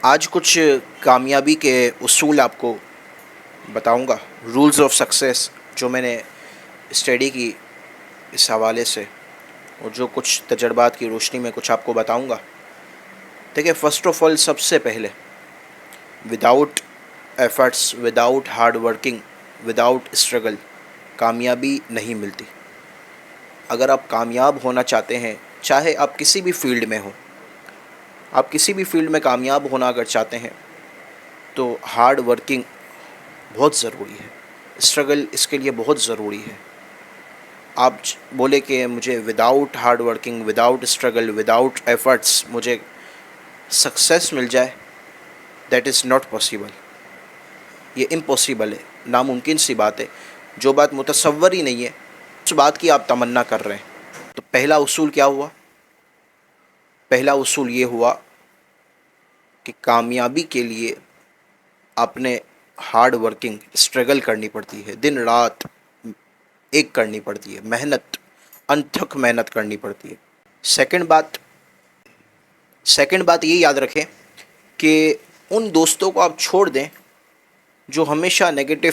آج کچھ کامیابی کے اصول آپ کو بتاؤں گا، رولز آف سکسیس، جو میں نے اسٹڈی کی اس حوالے سے، اور جو کچھ تجربات کی روشنی میں کچھ آپ کو بتاؤں گا۔ دیکھیں، فرسٹ آف آل، سب سے پہلے without efforts, without hard working, without struggle کامیابی نہیں ملتی۔ اگر آپ کامیاب ہونا چاہتے ہیں، چاہے آپ کسی بھی فیلڈ میں ہوں، آپ کسی بھی فیلڈ میں کامیاب ہونا اگر چاہتے ہیں تو ہارڈ ورکنگ بہت ضروری ہے، اسٹرگل اس کے لیے بہت ضروری ہے۔ آپ بولے کہ مجھے without hard working, without struggle, without efforts مجھے سکسیس مل جائے، دیٹ از ناٹ پاسیبل۔ یہ امپاسبل ہے، ناممکن سی بات ہے۔ جو بات متصور ہی نہیں ہے، اس بات کی آپ تمنا کر رہے ہیں۔ تو پہلا اصول کیا ہوا؟ پہلا اصول یہ ہوا کہ کامیابی کے لیے آپ نے ہارڈ ورکنگ، اسٹرگل کرنی پڑتی ہے، دن رات ایک کرنی پڑتی ہے، محنت، انتھک محنت کرنی پڑتی ہے۔ سیکنڈ بات یہ یاد رکھیں کہ ان دوستوں کو آپ چھوڑ دیں جو ہمیشہ نیگیٹو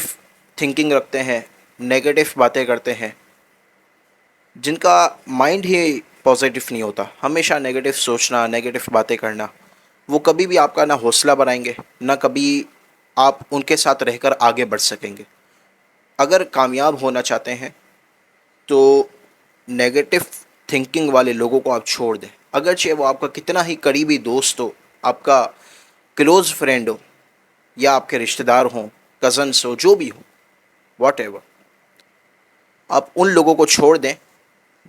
تھنکنگ رکھتے ہیں، نیگیٹو باتیں کرتے ہیں، جن کا مائنڈ ہی پازیٹیو نہیں ہوتا، ہمیشہ نیگیٹو سوچنا، نیگیٹو باتیں کرنا، وہ کبھی بھی آپ کا نہ حوصلہ بڑھائیں گے، نہ کبھی آپ ان کے ساتھ رہ کر آگے بڑھ سکیں گے۔ اگر کامیاب ہونا چاہتے ہیں تو نیگیٹو تھنکنگ والے لوگوں کو آپ چھوڑ دیں، اگرچہ وہ آپ کا کتنا ہی قریبی دوست ہو، آپ کا کلوز فرینڈ ہو، یا آپ کے رشتہ دار ہوں، کزنس ہو، جو بھی ہو، واٹ ایور، آپ ان لوگوں کو چھوڑ دیں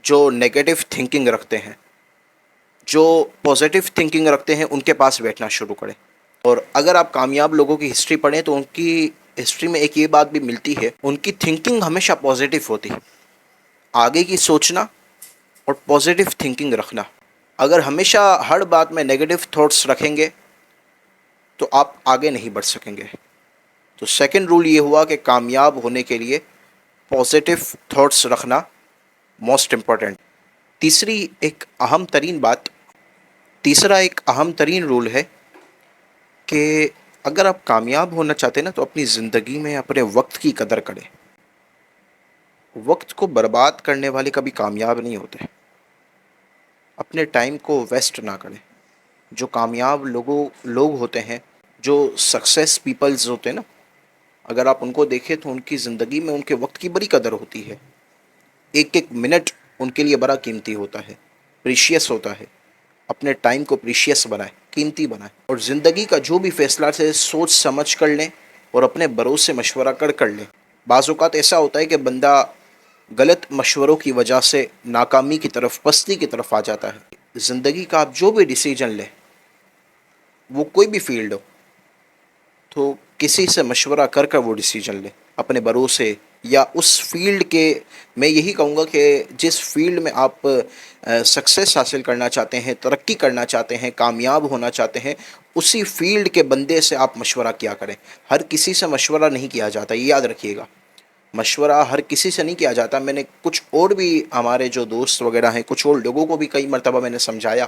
جو نیگیٹو تھنکنگ رکھتے ہیں۔ جو پازیٹیو تھنکنگ رکھتے ہیں ان کے پاس بیٹھنا شروع کریں۔ اور اگر آپ کامیاب لوگوں کی ہسٹری پڑھیں تو ان کی ہسٹری میں ایک یہ بات بھی ملتی ہے، ان کی تھنکنگ ہمیشہ پازیٹیو ہوتی ہے، آگے کی سوچنا اور پازیٹیو تھنکنگ رکھنا۔ اگر ہمیشہ ہر بات میں نیگیٹو تھاٹس رکھیں گے تو آپ آگے نہیں بڑھ سکیں گے۔ تو سیکنڈ رول یہ ہوا کہ کامیاب ہونے کے لیے پازیٹیو تھاٹس رکھنا موسٹ امپورٹنٹ۔ تیسرا ایک اہم ترین رول ہے کہ اگر آپ کامیاب ہونا چاہتے ہیں نا تو اپنی زندگی میں اپنے وقت کی قدر کریں۔ وقت کو برباد کرنے والے کبھی کامیاب نہیں ہوتے۔ اپنے ٹائم کو ویسٹ نہ کریں۔ جو کامیاب لوگ ہوتے ہیں، جو سکسیس پیپلز ہوتے ہیں نا، اگر آپ ان کو دیکھیں تو ان کی زندگی میں ان کے وقت کی بڑی قدر ہوتی ہے۔ ایک ایک منٹ ان کے لیے بڑا قیمتی ہوتا ہے، پریشیس ہوتا ہے۔ اپنے ٹائم کو پریشیس بنائیں، قیمتی بنائیں، اور زندگی کا جو بھی فیصلہ سے سوچ سمجھ کر لیں اور اپنے بڑوں سے مشورہ کر لیں۔ بعض اوقات ایسا ہوتا ہے کہ بندہ غلط مشوروں کی وجہ سے ناکامی کی طرف، پستی کی طرف آ جاتا ہے۔ زندگی کا آپ جو بھی ڈیسیجن لیں، وہ کوئی بھی فیلڈ ہو، تو کسی سے مشورہ کر وہ ڈیسیجن لیں، اپنے بڑوں سے، یا اس فیلڈ کے، میں یہی کہوں گا کہ جس فیلڈ میں آپ سکسیس حاصل کرنا چاہتے ہیں، ترقی کرنا چاہتے ہیں، کامیاب ہونا چاہتے ہیں، اسی فیلڈ کے بندے سے آپ مشورہ کیا کریں۔ ہر کسی سے مشورہ نہیں کیا جاتا، یہ یاد رکھیے گا۔ مشورہ ہر کسی سے نہیں کیا جاتا۔ میں نے کچھ اور بھی ہمارے جو دوست وغیرہ ہیں، کچھ اور لوگوں کو بھی کئی مرتبہ میں نے سمجھایا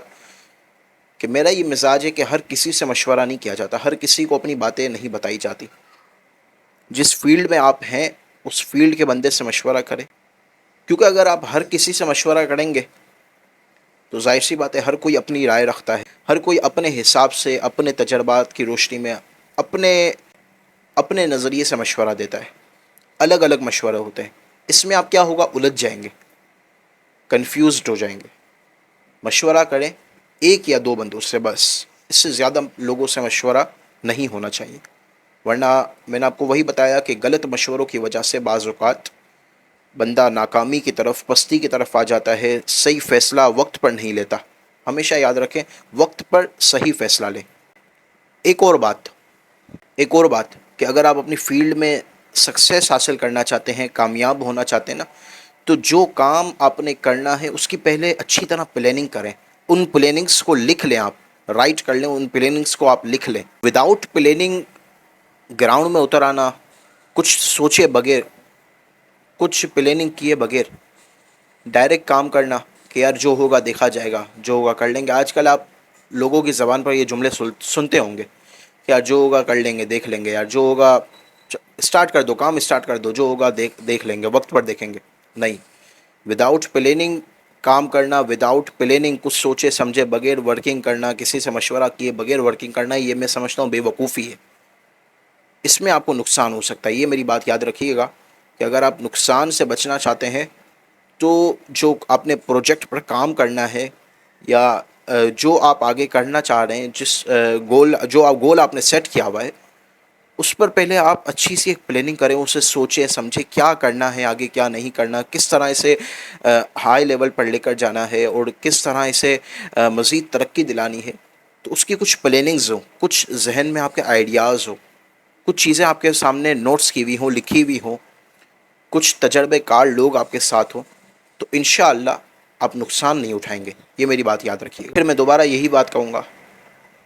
کہ میرا یہ مزاج ہے کہ ہر کسی سے مشورہ نہیں کیا جاتا، ہر کسی کو اپنی باتیں نہیں بتائی جاتی۔ جس فیلڈ میں آپ ہیں اس فیلڈ کے بندے سے مشورہ کریں، کیونکہ اگر آپ ہر کسی سے مشورہ کریں گے تو ظاہر سی بات ہے، ہر کوئی اپنی رائے رکھتا ہے، ہر کوئی اپنے حساب سے، اپنے تجربات کی روشنی میں، اپنے نظریے سے مشورہ دیتا ہے۔ الگ الگ مشورے ہوتے ہیں، اس میں آپ کیا ہوگا، الجھ جائیں گے، کنفیوزڈ ہو جائیں گے۔ مشورہ کریں ایک یا دو بندوں سے، بس، اس سے زیادہ لوگوں سے مشورہ نہیں ہونا چاہیے، ورنہ میں نے آپ کو وہی بتایا کہ غلط مشوروں کی وجہ سے بعض اوقات بندہ ناکامی کی طرف، پستی کی طرف آ جاتا ہے، صحیح فیصلہ وقت پر نہیں لیتا۔ ہمیشہ یاد رکھیں، وقت پر صحیح فیصلہ لیں۔ ایک اور بات کہ اگر آپ اپنی فیلڈ میں سکسیس حاصل کرنا چاہتے ہیں، کامیاب ہونا چاہتے ہیں نا، تو جو کام آپ نے کرنا ہے اس کی پہلے اچھی طرح پلاننگ کریں۔ ان پلاننگز کو لکھ لیں، آپ رائٹ کر لیں، ان پلاننگز کو آپ لکھ لیں۔ وداؤٹ پلاننگ گراؤنڈ میں اتر آنا، کچھ سوچے بغیر، کچھ پلاننگ کیے بغیر ڈائریکٹ کام کرنا کہ یار جو ہوگا دیکھا جائے گا، جو ہوگا کر لیں گے۔ آج کل آپ لوگوں کی زبان پر یہ جملے سنتے ہوں گے کہ یار جو ہوگا کر لیں گے، دیکھ لیں گے، یار جو ہوگا اسٹارٹ کر دو، کام اسٹارٹ کر دو، جو ہوگا دیکھ لیں گے، وقت پر دیکھیں گے. نہیں، وداؤٹ پلاننگ کام کرنا، وداؤٹ پلاننگ کچھ سوچے سمجھے بغیر ورکنگ کرنا، کسی سے مشورہ کیے بغیر ورکنگ کرنا، یہ میں سمجھتا ہوں بے وقوفی ہے. اس میں آپ کو نقصان ہو سکتا ہے. یہ میری بات یاد رکھیے گا کہ اگر آپ نقصان سے بچنا چاہتے ہیں تو جو آپ نے پروجیکٹ پر کام کرنا ہے یا جو آپ آگے کرنا چاہ رہے ہیں، جس گول آپ نے سیٹ کیا ہوا ہے، اس پر پہلے آپ اچھی سی ایک پلاننگ کریں، اسے سوچیں سمجھیں کیا کرنا ہے، آگے کیا نہیں کرنا، کس طرح اسے ہائی لیول پر لے کر جانا ہے اور کس طرح اسے مزید ترقی دلانی ہے. تو اس کی کچھ پلاننگز ہوں، کچھ ذہن میں آپ کے آئیڈیاز ہوں، کچھ چیزیں آپ کے سامنے نوٹس کی ہوئی ہوں، لکھی ہوئی ہوں، کچھ تجربے کار لوگ آپ کے ساتھ ہوں، تو انشاءاللہ آپ نقصان نہیں اٹھائیں گے. یہ میری بات یاد رکھیے گا. پھر میں دوبارہ یہی بات کہوں گا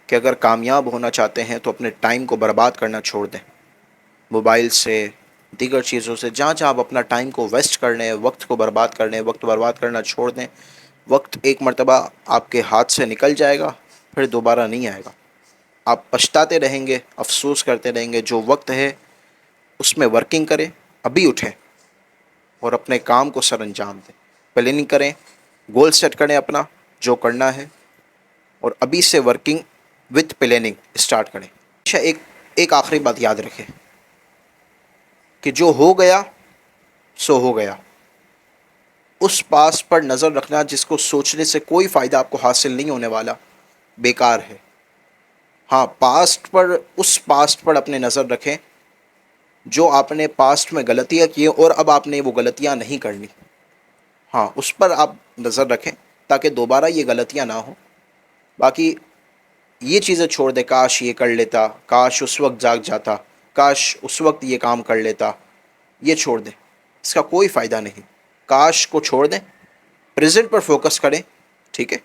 کہ اگر کامیاب ہونا چاہتے ہیں تو اپنے ٹائم کو برباد کرنا چھوڑ دیں. موبائل سے، دیگر چیزوں سے، جہاں جہاں آپ اپنا ٹائم کو ویسٹ کر رہے ہیں، وقت کو برباد کر رہے ہیں، وقت برباد کرنا چھوڑ دیں. وقت ایک مرتبہ آپ کے ہاتھ سے نکل جائے گا، پھر دوبارہ نہیں آئے گا. آپ پچھتاتے رہیں گے، افسوس کرتے رہیں گے. جو وقت ہے اس میں ورکنگ کریں، ابھی اٹھیں اور اپنے کام کو سر انجام دیں. پلاننگ کریں، گول سیٹ کریں اپنا جو کرنا ہے، اور ابھی سے ورکنگ وتھ پلاننگ اسٹارٹ کریں. اچھا، ایک آخری بات یاد رکھیں کہ جو ہو گیا سو ہو گیا. اس پاس پر نظر رکھنا جس کو سوچنے سے کوئی فائدہ آپ کو حاصل نہیں ہونے والا، بیکار ہے. ہاں، اس پاسٹ پر اپنے نظر رکھیں جو آپ نے پاسٹ میں غلطیاں کی اور اب آپ نے وہ غلطیاں نہیں کرنی. ہاں، اس پر آپ نظر رکھیں تاکہ دوبارہ یہ غلطیاں نہ ہوں. باقی یہ چیزیں چھوڑ دے، کاش یہ کر لیتا، کاش اس وقت جاگ جاتا، کاش اس وقت یہ کام کر لیتا، یہ چھوڑ دیں، اس کا کوئی فائدہ نہیں. کاش کو چھوڑ دیں، پریزنٹ پر فوکس کریں. ٹھیک ہے؟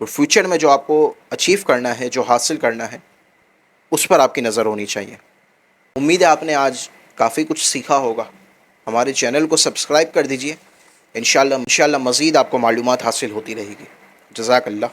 اور فیوچر میں جو آپ کو اچیو کرنا ہے، جو حاصل کرنا ہے، اس پر آپ کی نظر ہونی چاہیے. امید ہے آپ نے آج کافی کچھ سیکھا ہوگا. ہمارے چینل کو سبسکرائب کر دیجئے. انشاءاللہ مزید آپ کو معلومات حاصل ہوتی رہے گی. جزاک اللہ.